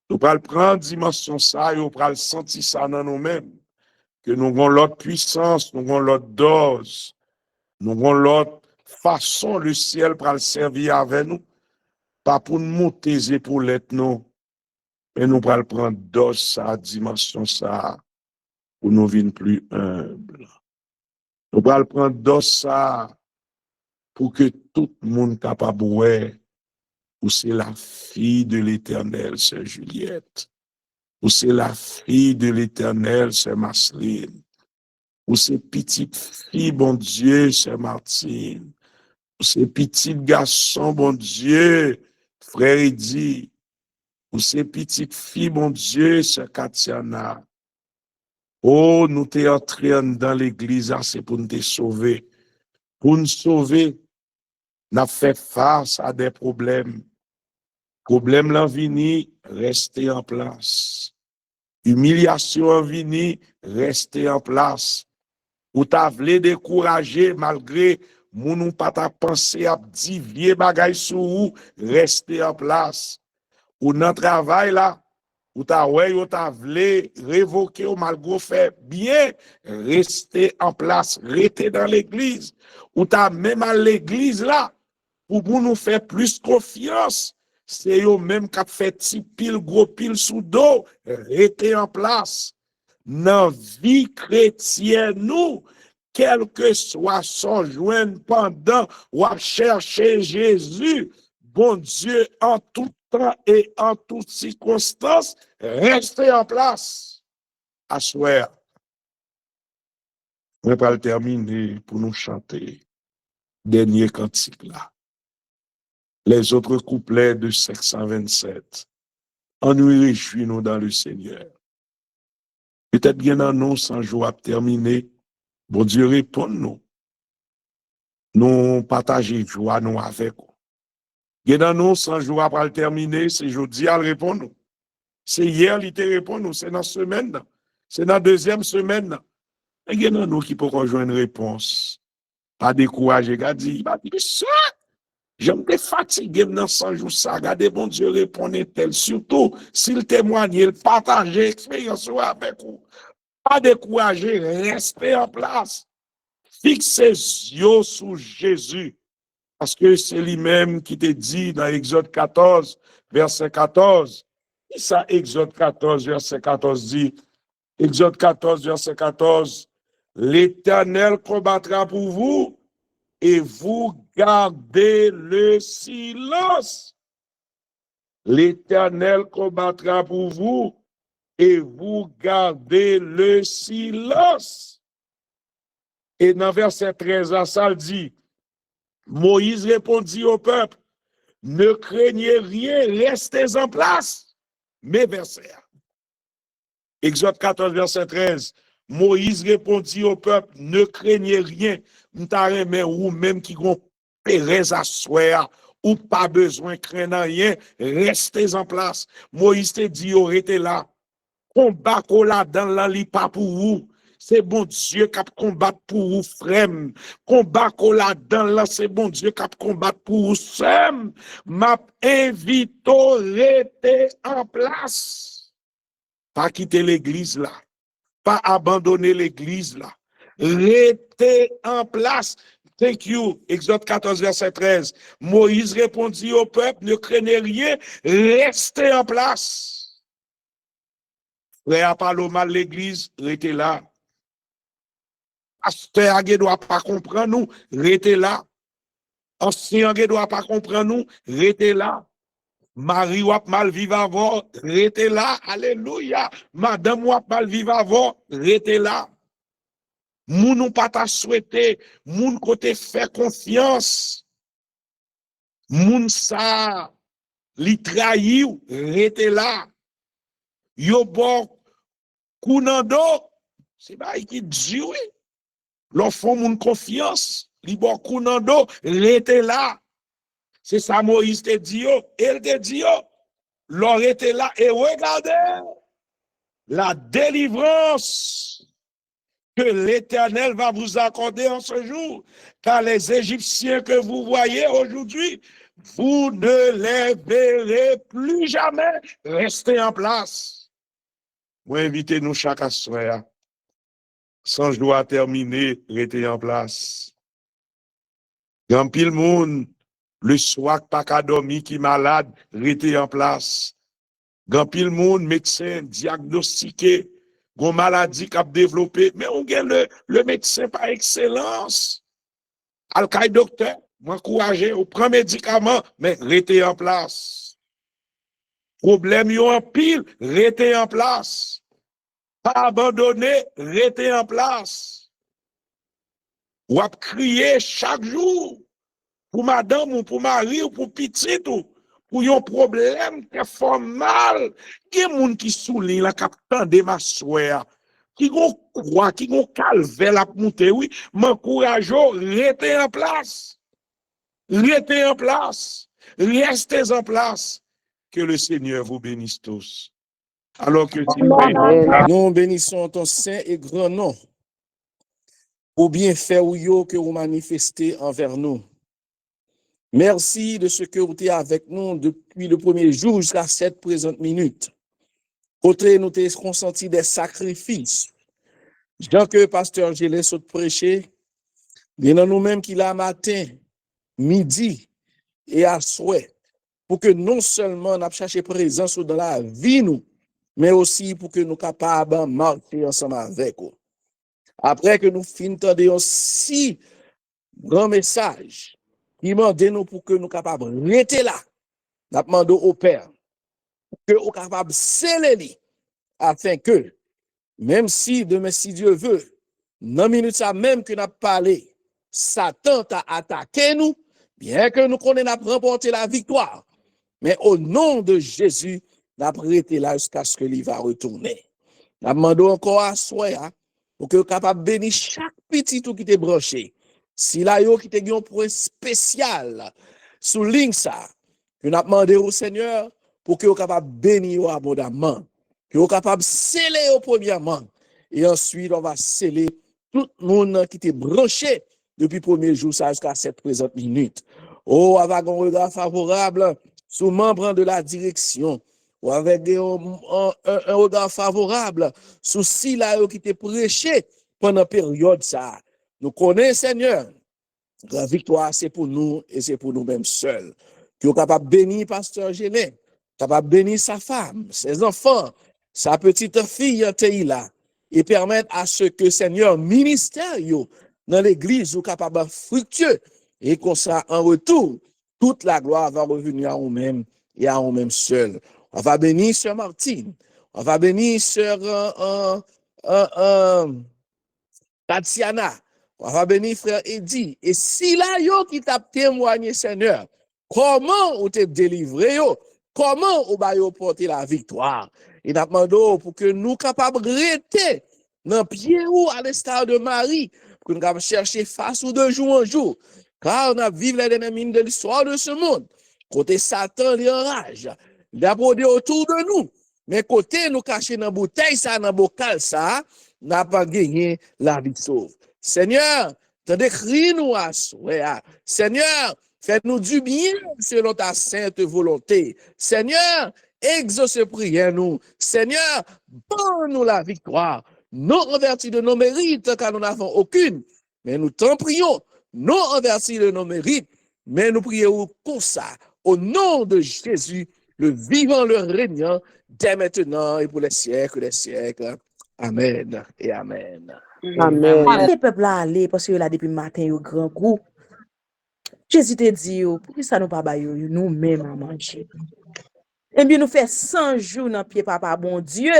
Nous pas prendre dimension ça et nous pas sentir ça dans nous-mêmes. Que nous avons l'autre puissance, nous avons l'autre dose, nous avons l'autre façon, le ciel pour le servir avec nous. Pas pour nous monter les épaulettes, non. Mais nous allons prendre dose ça, dimension ça, pour nous venir plus humbles. Nous allons prendre dose ça, pour que tout le monde capable ouais, ou c'est la fille de l'Éternel, Sœur Juliette. Ou c'est la fille de l'Éternel, Sœur Marceline. Ou c'est petite fille, bon Dieu, Sœur Martine. Ou c'est petit garçon, bon Dieu, Frère Eddy. Ou c'est petite fille, bon Dieu, Sœur Katiana. Oh, nous t'es entrés dans l'église, c'est pour nous te sauver. Pour nous sauver, nous fait face à des problèmes. Problème l'envini, restez en place. Humiliation envini, restez en place. Ou t'as voulu décourager malgré moun pas ta pensé à divier bagay sou ou, restez en place. Ou nan travail là, ou t'as voulu révoquer ou malgré fait bien, restez en place, restez dans l'église. Ou t'as même à l'église là, pour nous faire plus confiance. C'est eux même qui fait petit pile, gros pile sous dos, restez en place. Dans vie chrétienne, nous, quel que soit son joint pendant ou à chercher Jésus, bon Dieu, en tout temps et en toutes circonstances, restez en place. À souhait. On va le terminer pour nous chanter. Dernier cantique là. Les autres couplets de 527. En nous réjouissons dans le Seigneur. Peut-être bien un nom sans jour à terminer. Bon Dieu répond nous. Nous partager joie nous avec vous. Bien un nom sans jour à le terminer, c'est jeudi à répondre nous. C'est hier il te répond nous, c'est dans la semaine. C'est dans la deuxième semaine. Et il y a nous qui pourront joindre une réponse. Pas décourager, il va dire ça. J'aime te fatiguer dans 100 jours ça. Regardez, bon Dieu répondait tel. Surtout, s'il témoigne, il partage l'expérience avec vous. Pas décourager, restez en place. Fixez les yeux sur Jésus. Parce que c'est lui-même qui te dit dans Exode 14, verset 14. Et ça, Exode 14, verset 14 dit, Exode 14, verset 14, l'Éternel combattra pour vous et vous gardez le silence. L'Éternel combattra pour vous et vous gardez le silence. Et dans verset 13, ça dit, Moïse répondit au peuple, ne craignez rien, restez en place. Mais verset, Exode 14, verset 13, Moïse répondit au peuple, ne craignez rien, ou même qui ont Pérez à soir, ou pas besoin de craindre rien, restez en place. Moïse te dit, restez là. Combat qu'on là dans la li pas pour vous. C'est bon Dieu qui a combattu pour vous, frère. Combat qu'on là dans là, c'est bon Dieu qui a combattu pour vous, frère. M'a invite à rester en place. Pas quitter l'église là. Pas abandonner l'église là. Restez en place. Thank you. Exode 14, verset 13. Moïse répondit au peuple, ne craignez rien, restez en place. Frère, parle mal l'église, restez là. Pasteur, ne doit pas comprendre nous, restez là. Ancien, ne doit pas comprendre nous, restez là. Marie, ou mal vivre avant, restez là. Alléluia. Madame, ou mal vivre avant, restez là. Moun nou pas ta souhaité, moun côté fait confiance. Moun sa li trahi ou rete là. Yo bon kounando, c'est pas qui dit oui. L'enfant moun confiance, li bon kounando rete là. C'est ça Moïse te dit yo, elle te dit yo. L'on rete là et regardez la délivrance que l'Éternel va vous accorder en ce jour, car les Égyptiens que vous voyez aujourd'hui, vous ne les verrez plus jamais. Restez en place. Vous invitez-nous chaque soir. Sans joie terminer, restez en place. Grand pile monde, le soir pas qu'à dormir qui malade, restez en place. Grand pile monde, médecin diagnostiqué, une maladie qui a développé, mais on gagne le médecin par excellence. Al-Qaï docteur, m'encourager, on prend médicament, mais restez en place. Problème yon en pile, restez en place. Pas abandonner, restez en place. Ou à crier chaque jour, pour madame ou pour mari ou pour petit ou pour yon problème qui fait mal, il y a des gens qui soulignent la capitaine de ma soeur, qui ont croix, qui ont calvé la montée, oui, m'encourage, restez en place. Restez en place. Restez en place. Que le Seigneur vous bénisse tous. Alors que nous bénissons ton saint et grand nom au bienfait ou que vous manifestez envers nous. Merci de ce que vous êtes avec nous depuis le premier jour jusqu'à cette présente minute. Côté nous avons consenti des sacrifices. Jean que pasteur Gélès saute prêcher, bien nous-mêmes qui l'a matin, midi et à souhait, pour que non seulement nous cherchions présence dans la vie nous, mais aussi pour que nous capables de marcher ensemble avec vous. Après que nous finissons si grand message, qui demande nous pour que nous capables de rester là, nous demandons au Père, pour que nous capables de sceller afin que, même si demain, si Dieu veut, dans minute ça même que n'a parlé, Satan t'a attaqué nous, bien que nous connaissons remporter la victoire. Mais au nom de Jésus, n'a prêté là jusqu'à ce que lui va retourner. N'a demandé encore à soi pour que capable bénir chaque petit tout qui t'est branché. Si là yo qui te un point spécial sous ligne ça, que n'a demandé au Seigneur pour que vous capable bénir abondamment, que vous capable sceller au premièrement et ensuite on va sceller tout le monde qui t'est branché depuis le premier jour jusqu'à cette présente minute. Oh, avec un regard favorable sous membre de la direction, ou avec un regard favorable sous si là qui t'est prêché pendant la période ça. Nous connaissons, Seigneur, la victoire c'est pour nous et c'est pour nous-mêmes seuls. Que vous capable bénir pasteur Géné, capable bénir sa femme, ses enfants, sa petite fille là, et permettre à ce que Seigneur ministère dans l'église ou capable fructueux et qu'on ça en retour toute la gloire va revenir à nous-mêmes et à nous-mêmes seuls. On va bénir sœur Martine, on va bénir sœur Tatiana, on va bénir frère Eddie. Et si là yo qui t'a témoigné Seigneur, comment on t'a délivré yo, comment on va yo porter la victoire. Et n'a demandé pour que nous capables de rester dans pied ou à l'instar de Marie, pour que nous capables chercher face ou de jour en jour. Car on a vécu les dernières minutes de l'histoire de ce monde. Côté Satan, il enrage. Il a brodé autour de nous. Mais côté nous cacher dans la bouteille, ça, dans le bocal, ça, n'a pas gagné la vie sauve. Seigneur, t'as décrit nous à soi. Seigneur, fais-nous du bien selon ta sainte volonté. Seigneur, exauce prière nous. Seigneur, donne-nous la victoire. Non en vertu de nos mérites, car nous n'avons aucune. Mais nous t'en prions, non en vertu de nos mérites, mais nous prions pour ça. Au nom de Jésus, le vivant, le régnant, dès maintenant et pour les siècles des siècles. Amen et amen. Amen. Les peuples là aller parce que là depuis matin yo grand groupe. Jésus te dit pour ça nous pas ba yo nous même à manger. Et bien nous fait 100 jours dans pied papa bon Dieu.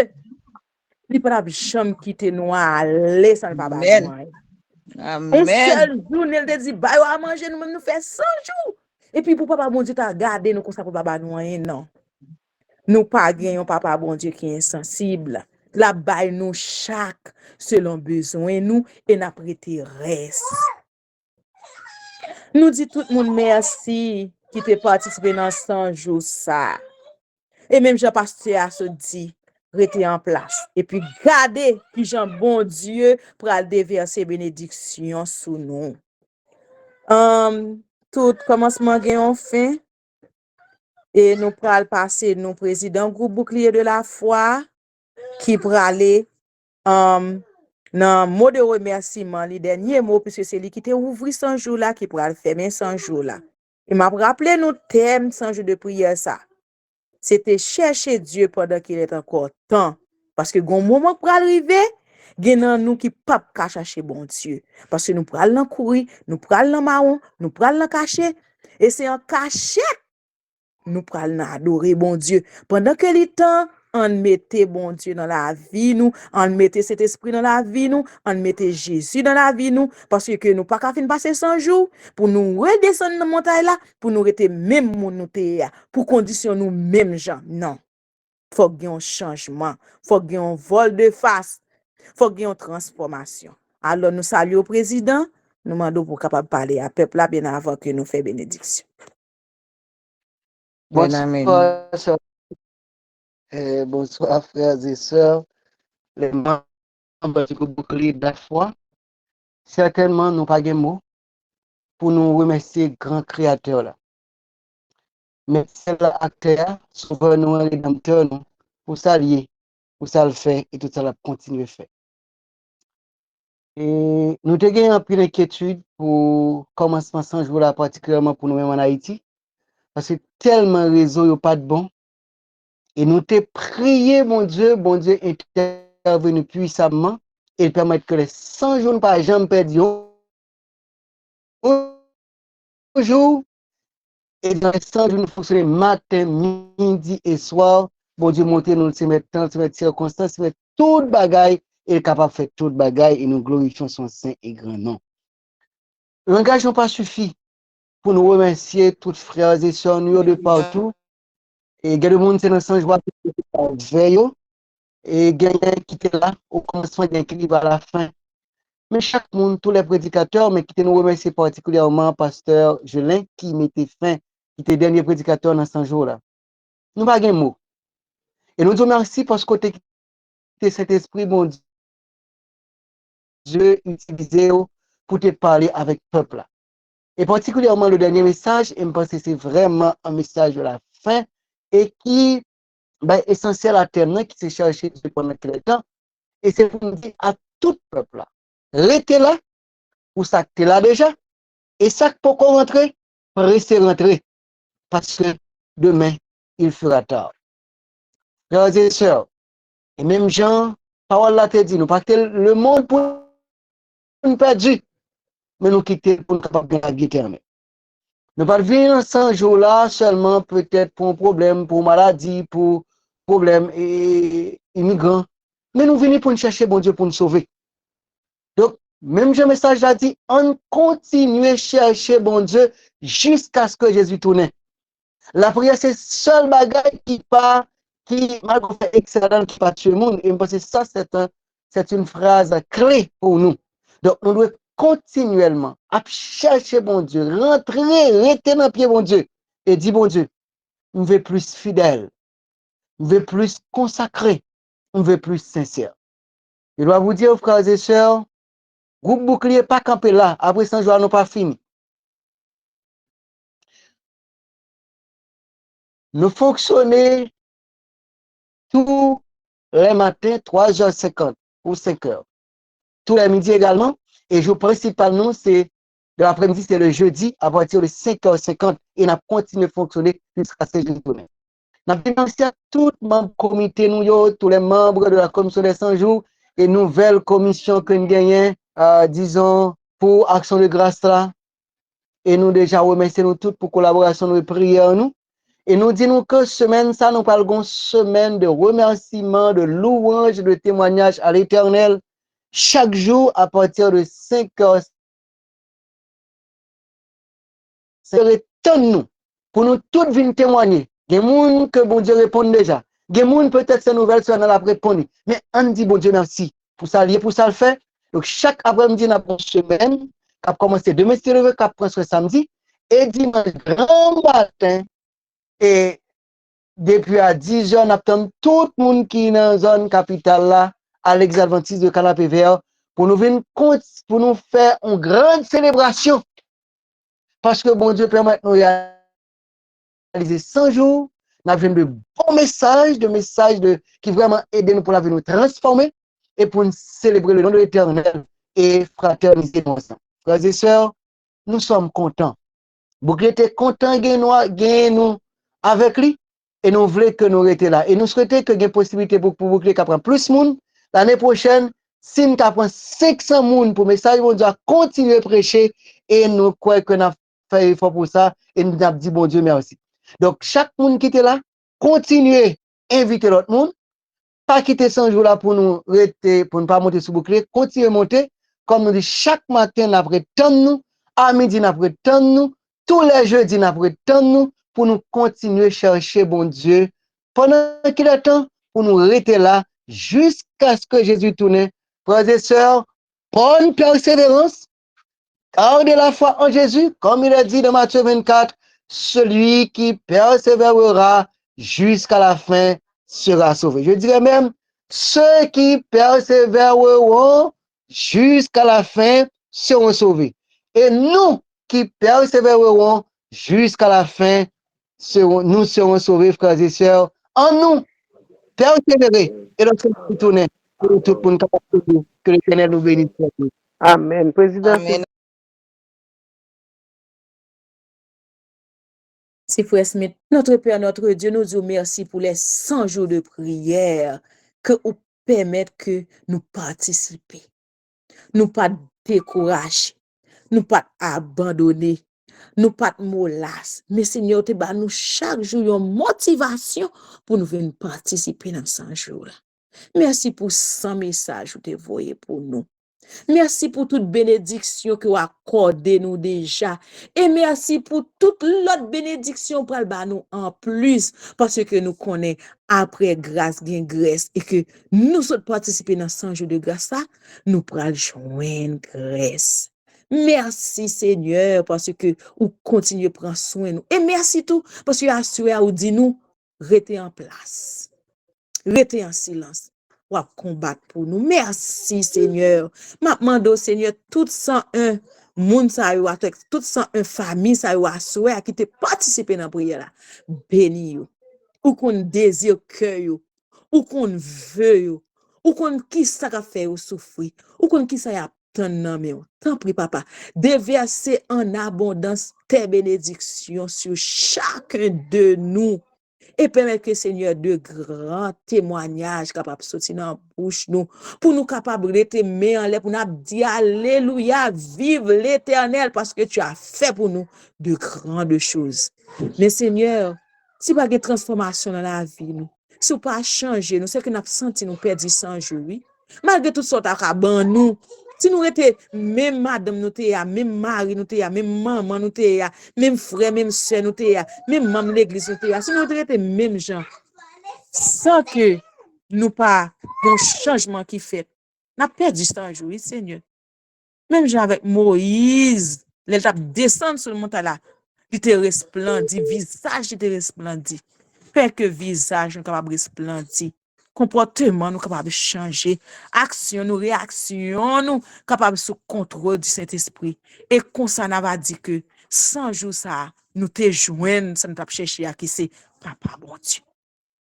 Il pas jamais quitter nous aller sans pas ba. Amen. Un seul jour il te dit ba yo à manger nous même nous fait 100 jours. Et puis pour papa bon Dieu t'a garder nous comme ça pour papa nous rien non. Nous pas gagnons papa bon Dieu qui est insensible. La baille nous chaque selon besoin nous et n'a prêté reste. Nous dit tout le monde merci qui te participé dans 100 jours ça. Et même Jean-Pasteur a se dit rester en place et puis garder puis Jean bon Dieu pour aller déverser bénédiction sous nous. Tout commencement gagne fin et nous pral passer nous président groupe bouclier de la foi qui pour aller nan mot de remerciement, les derniers mots, puisque c'est lui qui t'a ouvert 100 jours là, qui pourra le fermer 100 jours là. Il m'a rappelé nos thèmes 100 jours de prière ça. C'était chercher Dieu pendant qu'il est encore temps. Parce que gon moment pour arriver, gen nous qui pas ka chercher bon Dieu. Parce que nous pral nan courir, nous pral nan marron, nous pral nan cacher. Et c'est en cachette, nous pral nan adorer bon Dieu. Pendant que le temps, on mettait bon Dieu dans la vie nous, on mettait cet esprit dans la vie nous, on mettait Jésus dans la vie nous, parce que nous pas qu'à fin passer 100 jours pour nous redescendre dans la montagne là, pour nous rester même moun nous te pour condition nous même gens. Non. Faut qu'il y ait un changement, faut qu'il y ait un vol de face, faut qu'il y ait une transformation. Alors nous saluons au président, nous demandons pour capable parler à peuple là bien avant que nous fassions bénédiction. Bonsoir, bonsoir frères et sœurs, les membres du groupe bouclier de la foi. Certainement, nous pas de mots pour nous remercier grand créateur là. Mais c'est l'acteur, souvent nous rédempteur nous, pour s'allier, pour ça le faire et tout ça la continuer à faire. Et nous avons un peu d'inquiétude pour commencement 100 jours là, particulièrement pour nous-mêmes en Haïti, parce que tellement raison n'y a pas de bon. Et nous t'ai prié, mon Dieu intervenu puissamment et permettre que les 100 jours par jamais perdus un jour. Et dans les 100 jours, nous fonctionnons matin, midi et soir. Bon Dieu, monter nous, se mettre temps, se mettre circonstances, se mettre toute bagaille il est capable de faire toute bagaille et nous glorifions son saint et grand nom. L'engagement pas suffit pour nous remercier tous frères et sœurs nous de partout. Et il y a des gens qui sont dans le joie veille et il y a qui étaient là au commencement, il y a qui va à la fin. Mais chaque monde, tous les prédicateurs, mais qui nous remercier particulièrement pasteur Jelin qui mettait fin, qui était dernier prédicateur dans 100 jours là. Nous pas de mots. Et nous disons merci parce que cet esprit, mon Dieu, utilisé pour te parler avec le peuple là. Et particulièrement le dernier message, je pense que c'est vraiment un message de la fin et qui est essentiel à terme, qui s'est cherché pendant quel temps. Et c'est pour nous dire à tout peuple là, restez là, ou ça que là déjà, et ça pour qu'on rentre, restez rentrer, parce que demain, il fera tard. Frères et sœurs, et même Jean, parole là te dit, nous pas le monde pour nous perdre, mais nous quitter pour nous capable de la vie éternelle. Nous pas venir dans 100 jours là seulement peut-être pour un problème, pour maladie, pour problème et immigrants, mais nous venons pour nous chercher bon Dieu pour nous sauver. Donc, même je message a dit, on continue à chercher bon Dieu jusqu'à ce que Jésus tourne. La prière, c'est le seul bagage qui malgré fait excellent, qui pas tuer le monde. Et parce que ça, c'est une phrase clé pour nous. Donc, nous devons continuellement à chercher bon Dieu, rentrer, rester dans le pied bon Dieu. Et dire bon Dieu, on veut plus fidèle, on veut plus consacré, on veut plus sincère. Je dois vous dire, frères et sœurs, groupe bouclier pas campé là, après 100 jours, nous pas fini. Nous fonctionnons tous les matins, 3h50 ou 5h. Tous les midis également. Et jour principal, nous, c'est de l'après-midi, c'est le jeudi, à partir de 5h50. Et nous continuons de fonctionner jusqu'à ce jour. Nous remercions à tous les membres du comité, tous les membres de la commission des 100 jours et nouvelle commission que nous gagnons, disons, pour Action de grâce là. Et nous déjà remercions nous tous pour collaboration et prière nous. Et nous disons que semaine ça, nous parlons semaine de remerciement, de louange, de témoignage à l'Éternel. Chaque jour à partir de 5h. Nous pour nous tous venir témoigner. Il y a des gens que bon Dieu répond déjà. Il y a des gens peut-être ces nouvelles sont dans la répondre. Mais on dit bon Dieu merci pour ça, pour ça le faire. Donc chaque après-midi, nous avons une semaine qui a commencé demain, c'est le qui a pris samedi et dimanche grand matin. Et depuis à 10h, nous attendons tout le monde qui est dans la zone capitale là, à l'ex-adventiste de Canapé Vert, pour nous faire une grande célébration. Parce que bon Dieu permet de nous réaliser 100 jours, nous avons de bons messages, qui vraiment aident nous pour la vie nous transformer et pour nous célébrer le nom de l'Éternel et fraterniser ensemble. Frères et sœurs, nous sommes contents. Bouclier était content de nous avec lui et nous voulons que nous restions là. Et nous souhaitons que y ait possibilité pour Bouclier qui prend plus de monde. L'année prochaine, si nous avons 500 personnes pour le message, on doit continuer à prêcher et nous croyons que nous avons fait effort pour ça et nous avons dit bon Dieu merci. Donc, chaque monde qui était là, continuez à inviter l'autre monde. Pas quitter 100 jours là pour nous rester, pour ne pas monter sous Bouclier. Continuez à monter. Comme nous dit, chaque matin, nous avons temps nous. À midi, nous avons temps nous. Tous les jeudis, nous avons temps nous pour nous continuer à chercher bon Dieu. Pendant qu'il est temps, pour nous rester là jusqu'à ce que Jésus tourne. Frères et sœurs, bonne persévérance. Gardez la foi en Jésus, comme il a dit dans Matthieu 24, celui qui persévérera jusqu'à la fin sera sauvé. Je dirais même, ceux qui persévéreront jusqu'à la fin seront sauvés. Et nous qui persévérerons jusqu'à la fin, nous serons sauvés, frères et sœurs. En nous, persévérer et lorsque nous tournons, pour tout le monde, que l'Éternel nous bénisse. Amen. Président, Amen. Si frère Smith, notre Père, notre Dieu, nous disons merci pour les 100 jours de prière que vous permettez que nous participions. Nous pas décourager, nous pas abandonner, nous pas molasses. Mais Seigneur, te ba nous chaque jour une motivation pour nous venir participer dans 100 jours. Merci pour 100 messages que tu as envoyés pour nous. Merci pour toute bénédiction que vous accordez nous déjà. Et merci pour toute l'autre bénédiction pour nous en plus. Parce que nous connaissons après grâce, gain grâce. Et que nous sommes participés dans 100 jours de grâce, ça, nous pourrons joindre grâce. Merci Seigneur parce que vous continuez à prendre soin de nous. Et merci tout parce que vous assurez à vous dire nous, restez en place. Restez en silence. Ou à combattre pour nous. Merci, Seigneur. Ma demande, Seigneur, tout 101 moun sa yo, tout 101 famille sa yo assuré qui te participer dans la prière là. Béni yo. Ou qu'on désire cœur yo. Ou qu'on veut yo. Ou qu'on qui ça ka fait yo souffrir. Ou qu'on qui ça y a tant nan yo. Tant prie papa, déverser en abondance tes bénédictions sur chacun de nous. Et permettre que Seigneur de grands témoignages capables de sortir dans la bouche nous, pour nous capables de te mettre en l'air, pour nous dire alléluia, vive l'Éternel, parce que tu as fait pour nous de grandes choses. Mais Seigneur, si pas de transformation dans la vie, nous, si pas changer, nous, c'est que nous avons senti nous perdre 100 jours, oui. Malgré toutes sortes de nous, si nous étions même madame nous t'es même mari nous t'es même maman nous t'es même frère même soeur nous t'es même maman l'église nous t'es si nous étions même gens sans que nous pas un changement qui fait n'a perdu 100 jours Seigneur même gens avec Moïse l'étape descendre sur le montagne là il était resplendit visage était resplendit fait que visage nous capable resplendir comportement nous capable de changer action nous réaction nous capable sous contrôle du Saint-Esprit et comme ça n'a pas dit que 100 jours ça nous te joindre ça nous t'a chercher à qui c'est papa bon Dieu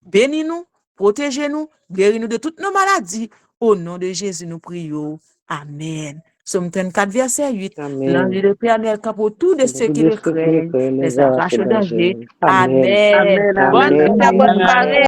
bénis nous protégez nous guéris nous de toutes nos maladies au nom de Jésus nous prions amen. Somme 34 verset 8 l'ange de l'Éternel campe autour de ceux qui le craignent les arrache au danger amen. Bonne soirée.